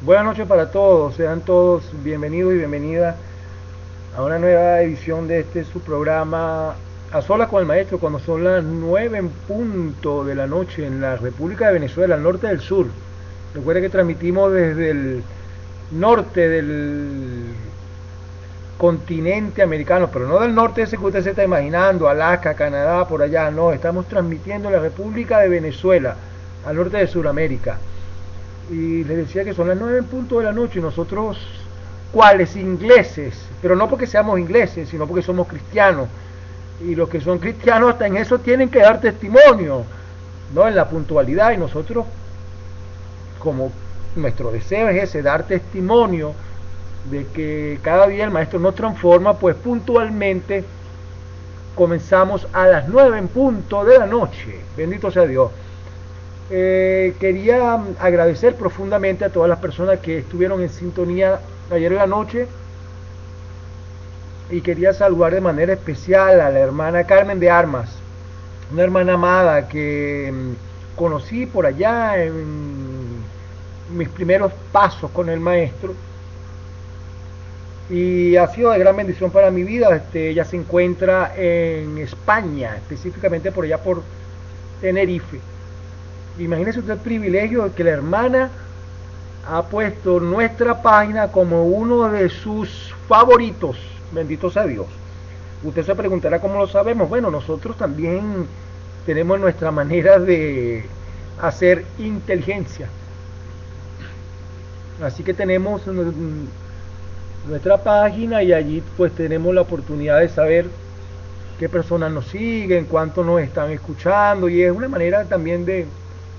Buenas noches para todos, sean todos bienvenidos y bienvenidas a una nueva edición de este su programa A Solas con el Maestro, cuando son las 9 en punto de la noche en la República de Venezuela, al norte del sur. Recuerde que transmitimos desde el norte del continente americano, pero no del norte ese que usted se está imaginando, Alaska, Canadá, por allá, no, estamos transmitiendo en la República de Venezuela, al norte de Sudamérica. Y les decía que son las 9 en punto de la noche y nosotros, ¿cuáles? Ingleses, pero no porque seamos ingleses, sino porque somos cristianos. Y los que son cristianos hasta en eso tienen que dar testimonio, ¿no? En la puntualidad, y nosotros, como nuestro deseo es ese, dar testimonio de que cada día el maestro nos transforma, pues puntualmente comenzamos a las 9 en punto de la noche. Bendito sea Dios. Quería agradecer profundamente a todas las personas que estuvieron en sintonía ayer en la noche, y quería saludar de manera especial a la hermana Carmen de Armas, una hermana amada que conocí por allá en mis primeros pasos con el maestro, y ha sido de gran bendición para mi vida. Ella se encuentra en España, específicamente por allá por Tenerife. Imagínese usted el privilegio de que la hermana ha puesto nuestra página como uno de sus favoritos. Bendito sea Dios. Usted se preguntará cómo lo sabemos. Bueno, nosotros también tenemos nuestra manera de hacer inteligencia. Así que tenemos nuestra página y allí pues tenemos la oportunidad de saber qué personas nos siguen, cuántos nos están escuchando, y es una manera también de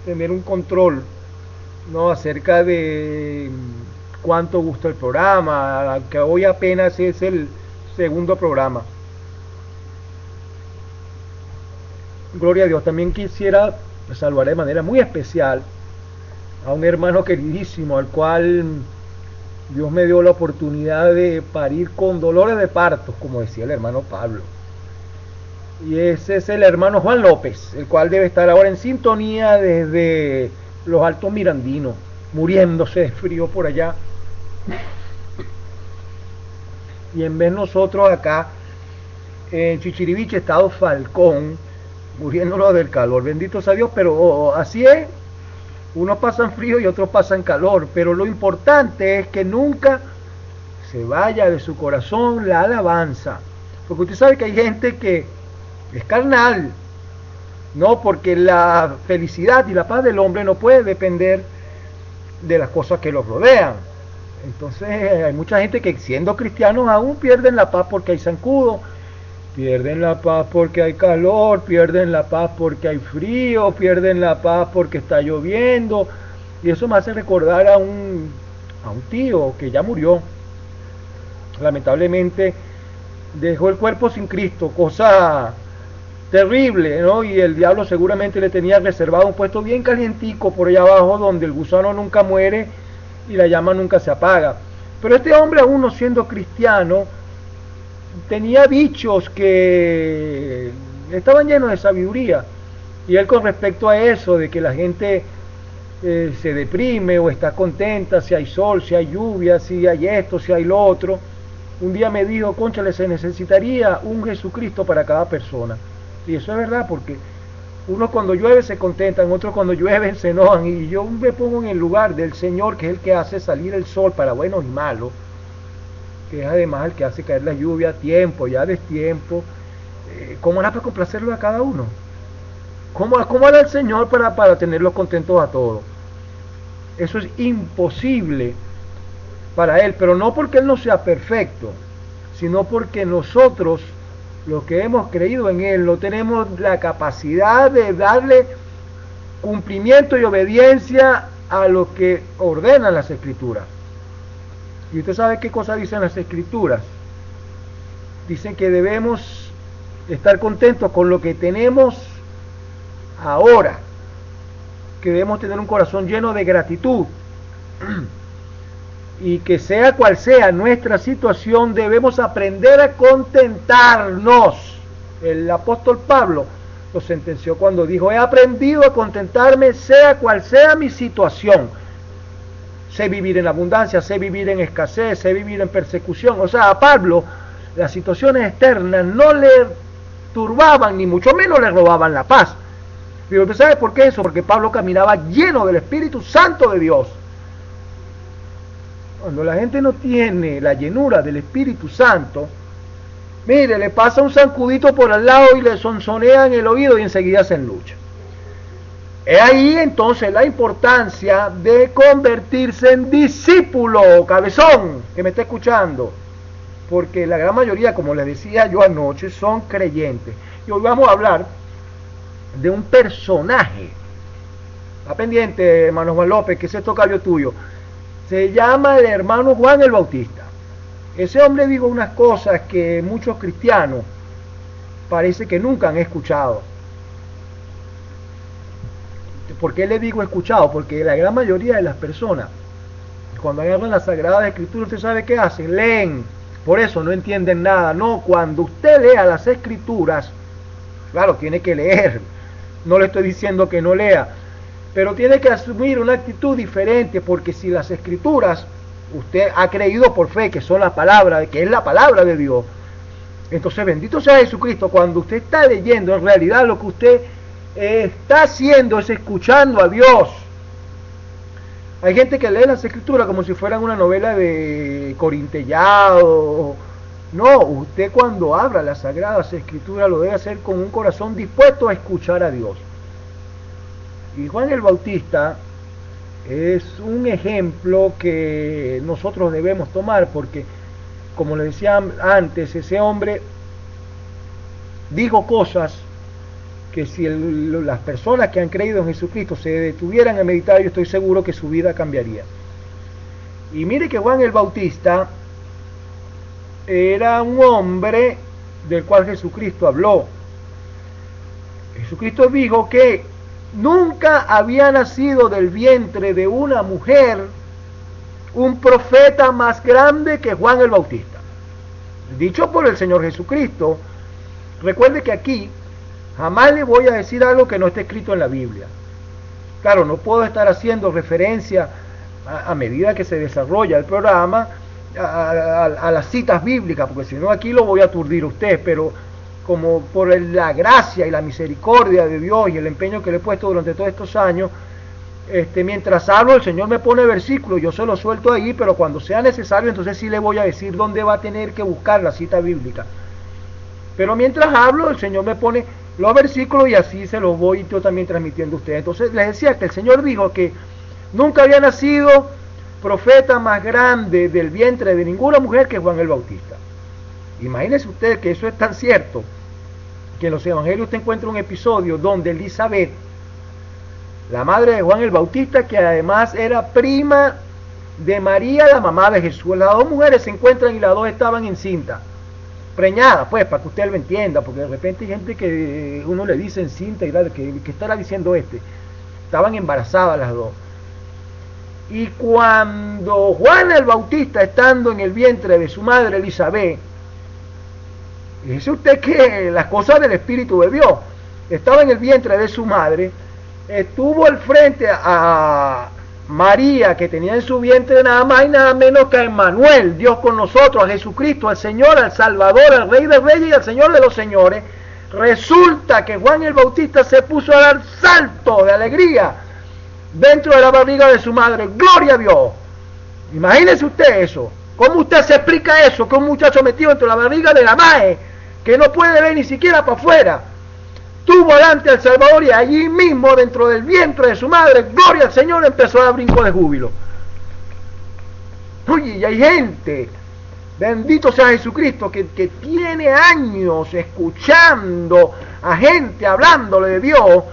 tener un control, ¿no?, acerca de cuánto gusta el programa, que hoy apenas es el segundo programa. Gloria a Dios. También quisiera saludar de manera muy especial a un hermano queridísimo al cual Dios me dio la oportunidad de parir con dolores de parto, como decía el hermano Pablo. Y ese es el hermano Juan López, el cual debe estar ahora en sintonía desde los Altos Mirandinos, muriéndose de frío por allá. Y en vez nosotros acá en Chichiriviche, estado Falcón, muriéndonos del calor. Bendito sea Dios, pero así es. Unos pasan frío y otros pasan calor, pero lo importante es que nunca se vaya de su corazón la alabanza, porque usted sabe que hay gente que es carnal, no, porque la felicidad y la paz del hombre no puede depender de las cosas que los rodean. Entonces hay mucha gente que siendo cristianos aún pierden la paz porque hay zancudo, pierden la paz porque hay calor, pierden la paz porque hay frío, pierden la paz porque está lloviendo. Y eso me hace recordar a un tío que ya murió. Lamentablemente dejó el cuerpo sin Cristo, cosa terrible, ¿no? Y el diablo seguramente le tenía reservado un puesto bien calientico por allá abajo, donde el gusano nunca muere y la llama nunca se apaga. Pero este hombre, aún no siendo cristiano, tenía dichos que estaban llenos de sabiduría, y él, con respecto a eso de que la gente se deprime o está contenta, si hay sol, si hay lluvia, si hay esto, si hay lo otro, un día me dijo: cónchale, se necesitaría un Jesucristo para cada persona. Y eso es verdad, porque unos cuando llueve se contentan, otros cuando llueve se enojan, y yo me pongo en el lugar del Señor, que es el que hace salir el sol para buenos y malos, que es además el que hace caer la lluvia a tiempo y a destiempo. ¿Cómo hará para complacerlo a cada uno? ¿Cómo hará el Señor para tenerlos contentos a todos? Eso es imposible para Él, pero no porque Él no sea perfecto, sino porque nosotros, los que hemos creído en Él, no tenemos la capacidad de darle cumplimiento y obediencia a lo que ordenan las Escrituras. Y usted sabe qué cosa dicen las Escrituras. Dicen que debemos estar contentos con lo que tenemos ahora, que debemos tener un corazón lleno de gratitud, y que sea cual sea nuestra situación, debemos aprender a contentarnos. El apóstol Pablo lo sentenció cuando dijo: he aprendido a contentarme sea cual sea mi situación. sé vivir en abundancia, sé vivir en escasez, sé vivir en persecución. O sea, a Pablo las situaciones externas no le turbaban, ni mucho menos le robaban la paz. Pero ¿usted sabe por qué eso? Porque Pablo caminaba lleno del Espíritu Santo de Dios. Cuando la gente no tiene la llenura del Espíritu Santo, mire, le pasa un zancudito por al lado y le sonsonea en el oído y enseguida se enlucha. Es ahí entonces la importancia de convertirse en discípulo, cabezón, que me está escuchando. Porque la gran mayoría, como les decía yo anoche, son creyentes. Y hoy vamos a hablar de un personaje. Está pendiente, hermano Juan López, que ese es tocayo tuyo. Se llama el hermano Juan el Bautista. Ese hombre dijo unas cosas que muchos cristianos parece que nunca han escuchado. ¿Por qué le digo escuchado? Porque la gran mayoría de las personas, cuando agarran las Sagradas Escrituras, ¿usted sabe qué hacen? Leen. Por eso no entienden nada. No, cuando usted lea las Escrituras, claro, tiene que leer. No le estoy diciendo que no lea, pero tiene que asumir una actitud diferente, porque si las Escrituras usted ha creído por fe que son la palabra, que es la palabra de Dios, entonces bendito sea Jesucristo. Cuando usted está leyendo, en realidad lo que usted está haciendo es escuchando a Dios. Hay gente que lee las Escrituras como si fueran una novela de Corintellado. No, usted cuando abra las Sagradas Escrituras lo debe hacer con un corazón dispuesto a escuchar a Dios. Y Juan el Bautista es un ejemplo que nosotros debemos tomar, porque, como le decía antes, ese hombre dijo cosas que si las personas que han creído en Jesucristo se detuvieran a meditar, yo estoy seguro que su vida cambiaría. Y mire que Juan el Bautista era un hombre del cual Jesucristo habló. Jesucristo dijo que nunca había nacido del vientre de una mujer un profeta más grande que Juan el Bautista. Dicho por el Señor Jesucristo. Recuerde que aquí jamás le voy a decir algo que no esté escrito en la Biblia. Claro, no puedo estar haciendo referencia a medida que se desarrolla el programa a las citas bíblicas, porque si no aquí lo voy a aturdir a usted, pero como por la gracia y la misericordia de Dios y el empeño que le he puesto durante todos estos años, mientras hablo el Señor me pone versículos, yo se los suelto ahí, pero cuando sea necesario entonces sí le voy a decir dónde va a tener que buscar la cita bíblica. Pero mientras hablo el Señor me pone los versículos y así se los voy yo también transmitiendo a ustedes. Entonces les decía que el Señor dijo que nunca había nacido profeta más grande del vientre de ninguna mujer que Juan el Bautista. Imagínense usted que eso es tan cierto, que en los evangelios usted encuentra un episodio donde Elizabeth, la madre de Juan el Bautista, que además era prima de María, la mamá de Jesús, las dos mujeres se encuentran y las dos estaban encintas, preñadas, pues, para que usted lo entienda, porque de repente hay gente que uno le dice encinta y que estará diciendo estaban embarazadas las dos. Y cuando Juan el Bautista, estando en el vientre de su madre Elizabeth, dice usted que las cosas del Espíritu de Dios, estaba en el vientre de su madre, estuvo al frente a María, que tenía en su vientre nada más y nada menos que a Emmanuel, Dios con nosotros, a Jesucristo, al Señor, al Salvador, al Rey de Reyes y al Señor de los Señores. Resulta que Juan el Bautista se puso a dar saltos de alegría dentro de la barriga de su madre. ¡Gloria a Dios! Imagínese usted eso. ¿Cómo usted se explica eso? Que un muchacho metido dentro de la barriga de la madre, que no puede ver ni siquiera para afuera, tuvo delante al Salvador, y allí mismo dentro del vientre de su madre, gloria al Señor, empezó a dar brinco de júbilo. Oye, y hay gente, bendito sea Jesucristo, que tiene años escuchando a gente hablándole de Dios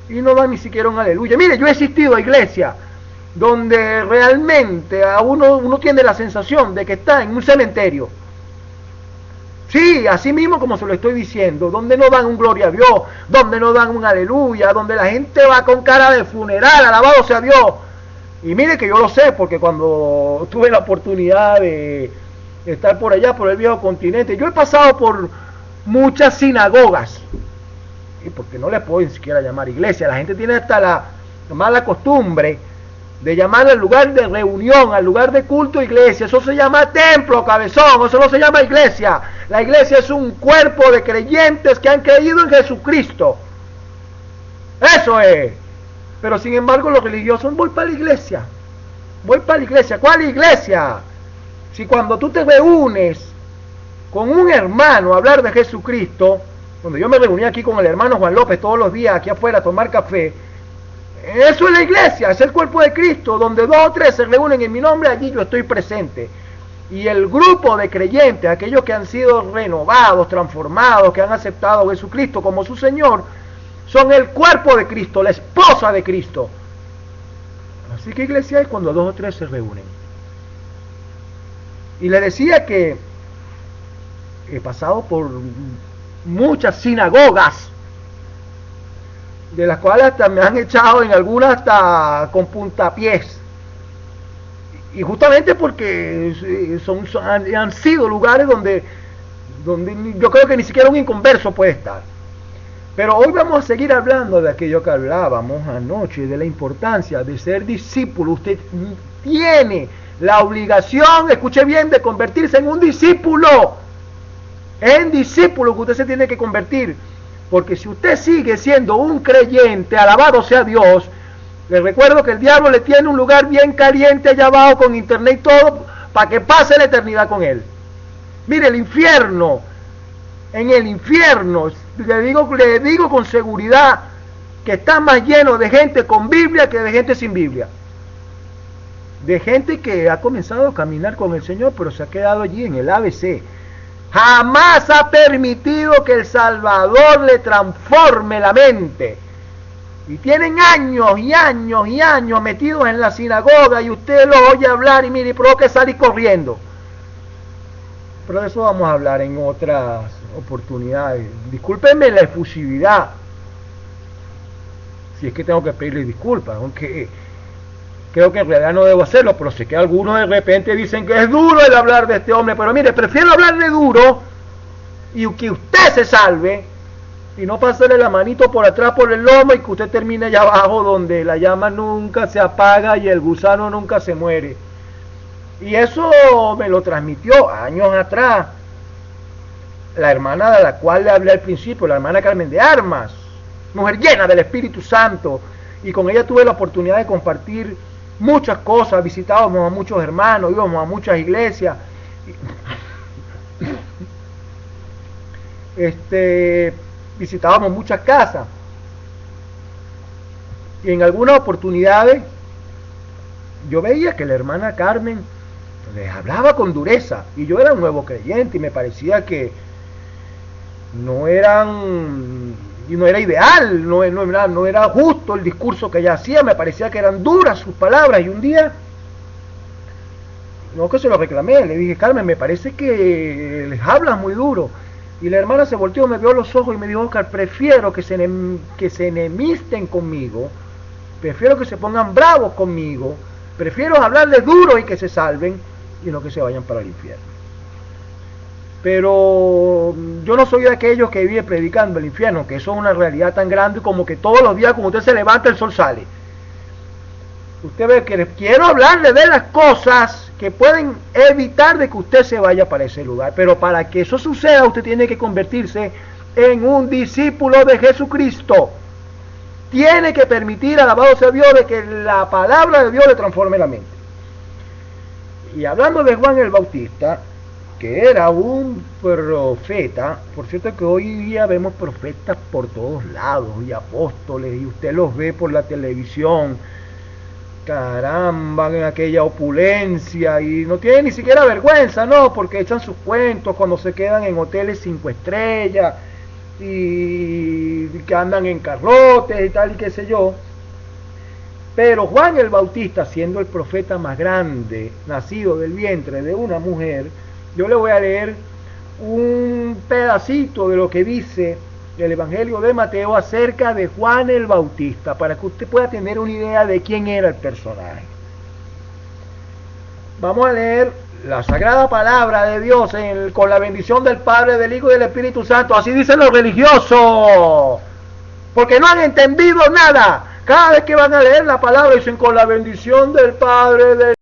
y no da ni siquiera un aleluya. Mire, yo he asistido a iglesias donde realmente a uno tiene la sensación de que está en un cementerio. Sí, así mismo como se lo estoy diciendo, donde no dan un gloria a Dios, donde no dan un aleluya, donde la gente va con cara de funeral, alabado sea Dios. Y mire que yo lo sé, porque cuando tuve la oportunidad de estar por allá, por el viejo continente, yo he pasado por muchas sinagogas, y porque no le puedo ni siquiera llamar iglesia, la gente tiene hasta la mala costumbre de llamar al lugar de reunión, al lugar de culto, iglesia. Eso se llama templo, cabezón, eso no se llama iglesia. La iglesia es un cuerpo de creyentes que han creído en Jesucristo. Eso es. Pero sin embargo los religiosos, voy para la iglesia. Voy para la iglesia. ¿Cuál iglesia? Si cuando tú te reúnes con un hermano a hablar de Jesucristo, cuando yo me reuní aquí con el hermano Juan López todos los días aquí afuera a tomar café, eso es la iglesia, es el cuerpo de Cristo, donde 2 o 3 se reúnen en mi nombre, allí yo estoy presente. Y el grupo de creyentes, aquellos que han sido renovados, transformados, que han aceptado a Jesucristo como su Señor, son el cuerpo de Cristo, la esposa de Cristo. Así que iglesia es cuando 2 o 3 se reúnen. Y le decía que he pasado por muchas sinagogas, de las cuales hasta me han echado en algunas hasta con puntapiés, y justamente porque han sido lugares donde yo creo que ni siquiera un inconverso puede estar. Pero hoy vamos a seguir hablando de aquello que hablábamos anoche, de la importancia de ser discípulo. Usted tiene la obligación, escuche bien, de convertirse en un discípulo. En discípulo que usted se tiene que convertir. Porque si usted sigue siendo un creyente, alabado sea Dios, le recuerdo que el diablo le tiene un lugar bien caliente allá abajo con internet y todo, para que pase la eternidad con él. Mire, el infierno, en el infierno, le digo con seguridad, que está más lleno de gente con Biblia que de gente sin Biblia. De gente que ha comenzado a caminar con el Señor, pero se ha quedado allí en el ABC. Jamás ha permitido que el Salvador le transforme la mente. Y tienen años y años y años metidos en la sinagoga y usted lo oye hablar y mire, y provoca salir corriendo. Pero de eso vamos a hablar en otras oportunidades. Discúlpenme la efusividad, si es que tengo que pedirle disculpas, aunque creo que en realidad no debo hacerlo, pero sé que algunos de repente dicen que es duro el hablar de este hombre, pero mire, prefiero hablarle duro y que usted se salve y no pasarle la manito por atrás por el lomo y que usted termine allá abajo donde la llama nunca se apaga y el gusano nunca se muere. Y eso me lo transmitió años atrás la hermana de la cual le hablé al principio, la hermana Carmen de Armas, mujer llena del Espíritu Santo, y con ella tuve la oportunidad de compartir muchas cosas. Visitábamos a muchos hermanos, íbamos a muchas iglesias, visitábamos muchas casas, y en algunas oportunidades yo veía que la hermana Carmen les hablaba con dureza, y yo era un nuevo creyente y me parecía que no era ideal, no era justo el discurso que ella hacía, me parecía que eran duras sus palabras. Y un día, no que se lo reclamé, le dije: Carmen, me parece que les hablas muy duro. Y la hermana se volteó, me vio a los ojos y me dijo: Oscar, prefiero que se enemisten conmigo, prefiero que se pongan bravos conmigo, prefiero hablarles duro y que se salven, y no que se vayan para el infierno. Pero yo no soy de aquellos que vive predicando el infierno, que eso es una realidad tan grande como que todos los días, como usted se levanta, el sol sale. Usted ve que quiero hablarle de las cosas que pueden evitar de que usted se vaya para ese lugar. Pero para que eso suceda, usted tiene que convertirse en un discípulo de Jesucristo. Tiene que permitir, alabado sea Dios, de que la palabra de Dios le transforme la mente. Y hablando de Juan el Bautista, que era un profeta, por cierto que hoy día vemos profetas por todos lados, y apóstoles, y usted los ve por la televisión, caramba, en aquella opulencia, y no tienen ni siquiera vergüenza, ¿no? Porque echan sus cuentos cuando se quedan en hoteles 5 estrellas, y que andan en carrotes y tal, y qué sé yo. Pero Juan el Bautista, siendo el profeta más grande, nacido del vientre de una mujer, yo le voy a leer un pedacito de lo que dice el Evangelio de Mateo acerca de Juan el Bautista, para que usted pueda tener una idea de quién era el personaje. Vamos a leer la sagrada palabra de Dios con la bendición del Padre, del Hijo y del Espíritu Santo. Así dicen los religiosos, porque no han entendido nada Cada vez que van a leer la palabra dicen con la bendición del Padre, del